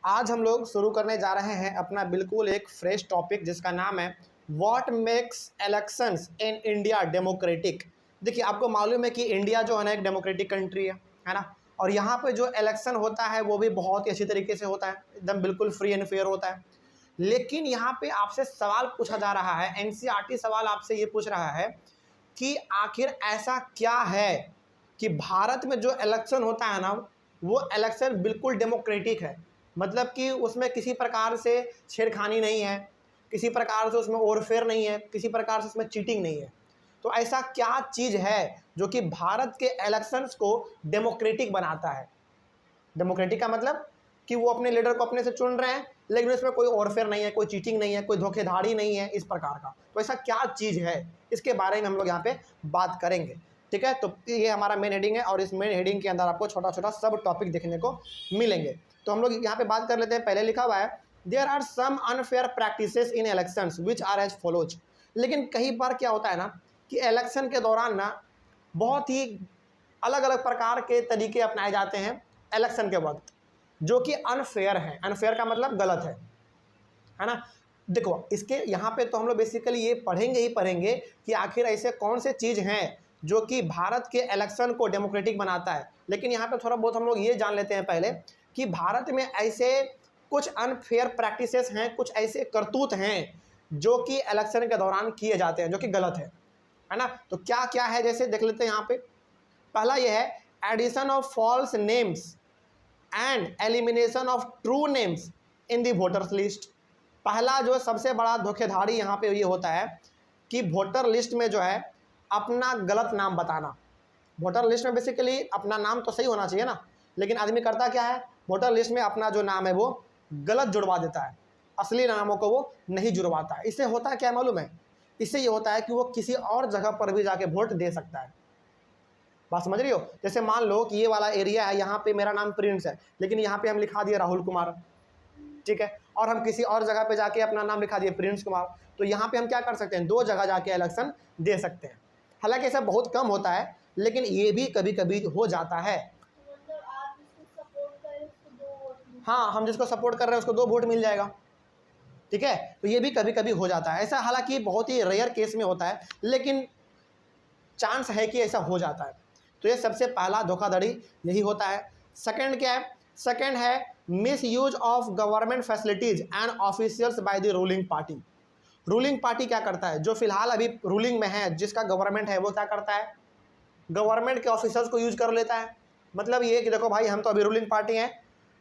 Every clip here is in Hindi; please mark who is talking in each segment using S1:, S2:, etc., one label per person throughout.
S1: आज हम लोग शुरू करने जा रहे हैं अपना बिल्कुल एक फ्रेश टॉपिक जिसका नाम है what makes elections in India democratic. देखिए, आपको मालूम है कि इंडिया जो है ना एक डेमोक्रेटिक कंट्री है ना। और यहाँ पे जो इलेक्शन होता है वो भी बहुत ही अच्छी तरीके से होता है, एकदम बिल्कुल फ्री एंड फेयर होता है। लेकिन यहाँ पे आपसे सवाल पूछा जा रहा है, एनसीईआरटी सवाल आपसे ये पूछ रहा है कि आखिर ऐसा क्या है कि भारत में जो इलेक्शन होता है ना वो इलेक्शन बिल्कुल डेमोक्रेटिक है। मतलब कि उसमें किसी प्रकार से छेड़खानी नहीं है, किसी प्रकार से उसमें ओरफेर नहीं है, किसी प्रकार से उसमें चीटिंग नहीं है। तो ऐसा क्या चीज़ है जो कि भारत के इलेक्शंस को डेमोक्रेटिक बनाता है। डेमोक्रेटिक का मतलब कि वो अपने लीडर को अपने से चुन रहे हैं, लेकिन उसमें कोई ओरफेर नहीं है, कोई चीटिंग नहीं है, कोई धोखेधाड़ी नहीं है इस प्रकार का। तो ऐसा क्या चीज़ है, इसके बारे में हम लोग यहाँ पे बात करेंगे। ठीक है, तो ये हमारा मेन हेडिंग है और इस मेन हेडिंग के अंदर आपको छोटा छोटा सब टॉपिक देखने को मिलेंगे। तो हम लोग यहाँ पे बात कर लेते हैं। पहले लिखा हुआ है there are some unfair practices in elections which are as follows. लेकिन कई बार क्या होता है ना कि इलेक्शन के दौरान ना बहुत ही अलग अलग प्रकार के तरीके अपनाए जाते हैं इलेक्शन के वक्त, जो कि अनफेयर है। अनफेयर का मतलब गलत है ना। देखो, इसके यहाँ पे तो हम लोग बेसिकली ये पढ़ेंगे ही पढ़ेंगे कि आखिर ऐसे कौन से चीज़ हैं जो कि भारत के इलेक्शन को डेमोक्रेटिक बनाता है। लेकिन यहाँ पे थोड़ा बहुत हम लोग ये जान लेते हैं पहले कि भारत में ऐसे कुछ अनफेयर प्रैक्टिसेस हैं, कुछ ऐसे करतूत हैं जो कि इलेक्शन के दौरान किए जाते हैं जो कि गलत है ना। तो क्या क्या है जैसे देख लेते हैं यहाँ पे। पहला ये है addition of false names and elimination of true names in the voters list. पहला जो सबसे बड़ा धोखेधाड़ी यहाँ पे ये होता है कि वोटर लिस्ट में जो है अपना गलत नाम बताना। वोटर लिस्ट में बेसिकली अपना नाम तो सही होना चाहिए ना, लेकिन आदमी करता क्या है, वोटर लिस्ट में अपना जो नाम है वो गलत जुड़वा देता है, असली नामों को वो नहीं जुड़वाता है। इससे होता है क्या मालूम है, इससे ये होता है कि वो किसी और जगह पर भी जाके वोट दे सकता है। बात समझ रही हो। जैसे मान लो कि ये वाला एरिया है, यहाँ पे मेरा नाम प्रिंस है, लेकिन यहाँ पे हम लिखा दिए राहुल कुमार, ठीक है, और हम किसी और जगह पे जाके अपना नाम लिखा दिए प्रिंस कुमार। तो यहाँ पे हम क्या कर सकते हैं, दो जगह जाके इलेक्शन दे सकते हैं। हालांकि ऐसा बहुत कम होता है, लेकिन ये भी कभी कभी हो जाता है। हाँ, हम जिसको सपोर्ट कर रहे हैं उसको 2 वोट मिल जाएगा। ठीक है, तो ये भी कभी कभी हो जाता है ऐसा। हालांकि बहुत ही रेयर केस में होता है, लेकिन चांस है कि ऐसा हो जाता है। तो ये सबसे पहला धोखाधड़ी यही होता है। सेकंड क्या है, सेकंड है miss use of government facilities and officials by the ruling party. Ruling party क्या करता है, जो फिलहाल अभी रूलिंग में है, जिसका गवर्नमेंट है, वो क्या करता है, गवर्नमेंट के ऑफिसर्स को यूज कर लेता है। मतलब ये कि देखो भाई, हम तो अभी रूलिंग पार्टी हैं,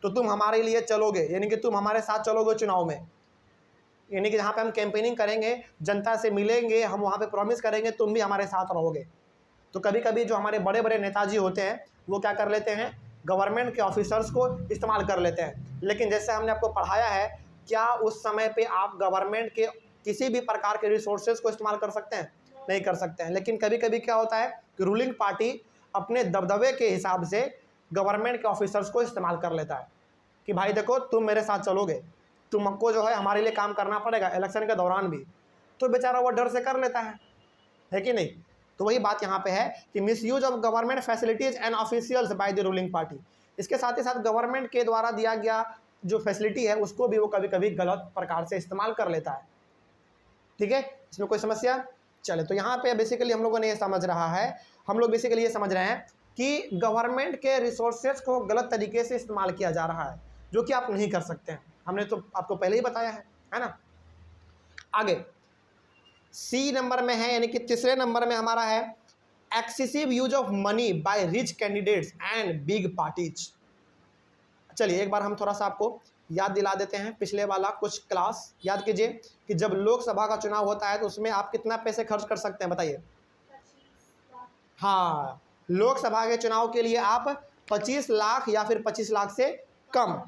S1: तो तुम हमारे लिए चलोगे, यानी कि तुम हमारे साथ चलोगे चुनाव में, यानी कि जहाँ पे हम कैंपेनिंग करेंगे, जनता से मिलेंगे, हम वहाँ पे प्रॉमिस करेंगे, तुम भी हमारे साथ रहोगे। तो कभी कभी जो हमारे बड़े बड़े नेताजी होते हैं वो क्या कर लेते हैं, गवर्नमेंट के ऑफिसर्स को इस्तेमाल कर लेते हैं। लेकिन जैसे हमने आपको पढ़ाया है, क्या उस समय पे आप गवर्नमेंट के किसी भी प्रकार के रिसोर्सेज को इस्तेमाल कर सकते हैं? नहीं कर सकते हैं। लेकिन कभी कभी क्या होता है कि रूलिंग पार्टी अपने दबदबे के हिसाब से गवर्नमेंट के ऑफिसर्स को इस्तेमाल कर लेता है कि भाई देखो, तुम मेरे साथ चलोगे, तुमको जो है हमारे लिए काम करना पड़ेगा इलेक्शन के दौरान भी। तो बेचारा वो डर से कर लेता है कि नहीं। तो वही बात यहाँ पे है कि misuse of government facilities and officials by the ruling party. इसके साथ ही साथ गवर्नमेंट के द्वारा दिया गया जो फैसिलिटी है उसको भी वो कभी कभी गलत प्रकार से इस्तेमाल कर लेता है। ठीक है, इसमें कोई समस्या? चले, तो यहाँ पे बेसिकली हम लोगों ने ये समझ रहा है, हम लोग बेसिकली ये समझ रहे हैं कि गवर्नमेंट के रिसोर्सेज को गलत तरीके से इस्तेमाल किया जा रहा है, जो कि आप नहीं कर सकते हैं। हमने तो आपको पहले ही बताया है ना। आगे सी नंबर में है, यानी कि तीसरे नंबर में हमारा है excessive use of money by rich candidates and big parties. चलिए एक बार हम थोड़ा सा आपको याद दिला देते हैं, पिछले वाला कुछ क्लास याद कीजिए कि जब लोकसभा का चुनाव होता है तो उसमें आप कितना पैसे खर्च कर सकते हैं, बताइए। हाँ, लोकसभा के चुनाव के लिए आप 25 लाख या फिर 25 लाख से कम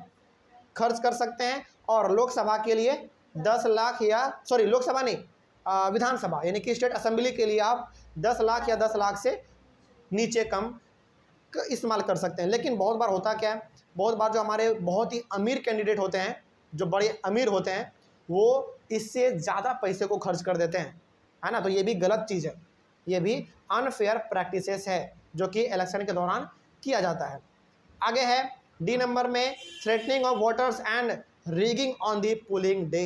S1: खर्च कर सकते हैं, और लोकसभा के लिए 10 लाख या लोकसभा नहीं, विधानसभा यानी कि स्टेट असेंबली के लिए आप 10 लाख या 10 लाख से नीचे कम इस्तेमाल कर सकते हैं। लेकिन बहुत बार होता क्या है, बहुत बार जो हमारे बहुत ही अमीर कैंडिडेट होते हैं, जो बड़े अमीर होते हैं, वो इससे ज़्यादा पैसे को खर्च कर देते हैं, है ना। तो ये भी गलत चीज़ है, ये भी अनफेयर प्रैक्टिसेस है जो कि इलेक्शन के दौरान किया जाता है। आगे है डी नंबर में threatening of voters and rigging on the polling day,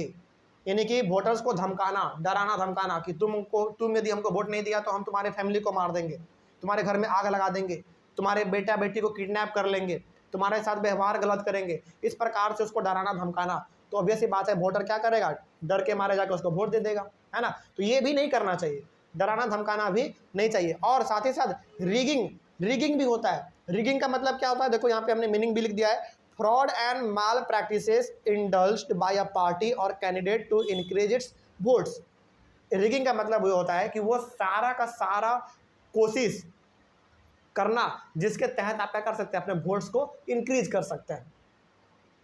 S1: यानी कि वोटर्स को धमकाना, डराना धमकाना कि तुम यदि हमको वोट नहीं दिया तो हम तुम्हारे फैमिली को मार देंगे, तुम्हारे घर में आग लगा देंगे, तुम्हारे बेटा बेटी को किडनैप कर लेंगे, तुम्हारे साथ व्यवहार गलत करेंगे, इस प्रकार से उसको डराना धमकाना। तो ऑब्वियस ही बात है, वोटर क्या करेगा, डर के मारे जाकर उसको वोट दे देगा, है ना। तो ये भी नहीं करना चाहिए, डराना धमकाना भी नहीं चाहिए। और साथ ही साथ रिगिंग, रिगिंग भी होता है। रिगिंग का मतलब क्या होता है, देखो यहाँ पे हमने मीनिंग भी लिख दिया है, fraud and malpractices indulged by a party और candidate to increase its votes. Rigging का मतलब ये होता है कि वो सारा का सारा कोशिश करना जिसके तहत आप क्या कर सकते हैं, अपने वोट्स को इंक्रीज कर सकते हैं।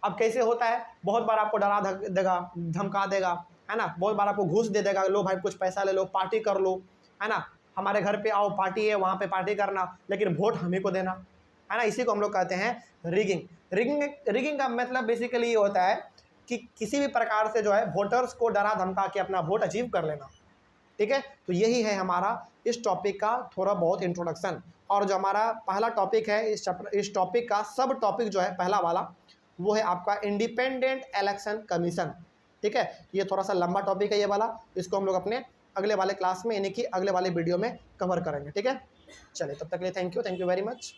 S1: अब कैसे होता है, बहुत बार आपको डरा देगा, धमका देगा, है ना, बहुत बार आपको घूस दे देगा, लो भाई कुछ पैसा ले लो, पार्टी कर लो, है ना, हमारे घर पे आओ, पार्टी है, वहाँ पे पार्टी करना, लेकिन वोट हम ही को देना, है ना। इसी को हम लोग कहते हैं रिगिंग। रिगिंग का मतलब बेसिकली ये होता है कि किसी भी प्रकार से जो है वोटर्स को डरा धमका के अपना वोट अचीव कर लेना, ठीक है। तो यही है हमारा इस टॉपिक का थोड़ा बहुत इंट्रोडक्शन। और जो हमारा पहला टॉपिक है इस टॉपिक का सब टॉपिक जो है पहला वाला, वो है आपका इंडिपेंडेंट इलेक्शन कमीशन, ठीक है। ये थोड़ा सा लंबा टॉपिक है ये वाला, इसको हम लोग अपने अगले वाले क्लास में यानी कि अगले वाले वीडियो में कवर करेंगे, ठीक है। चलिए तब तक के लिए थैंक यू वेरी मच।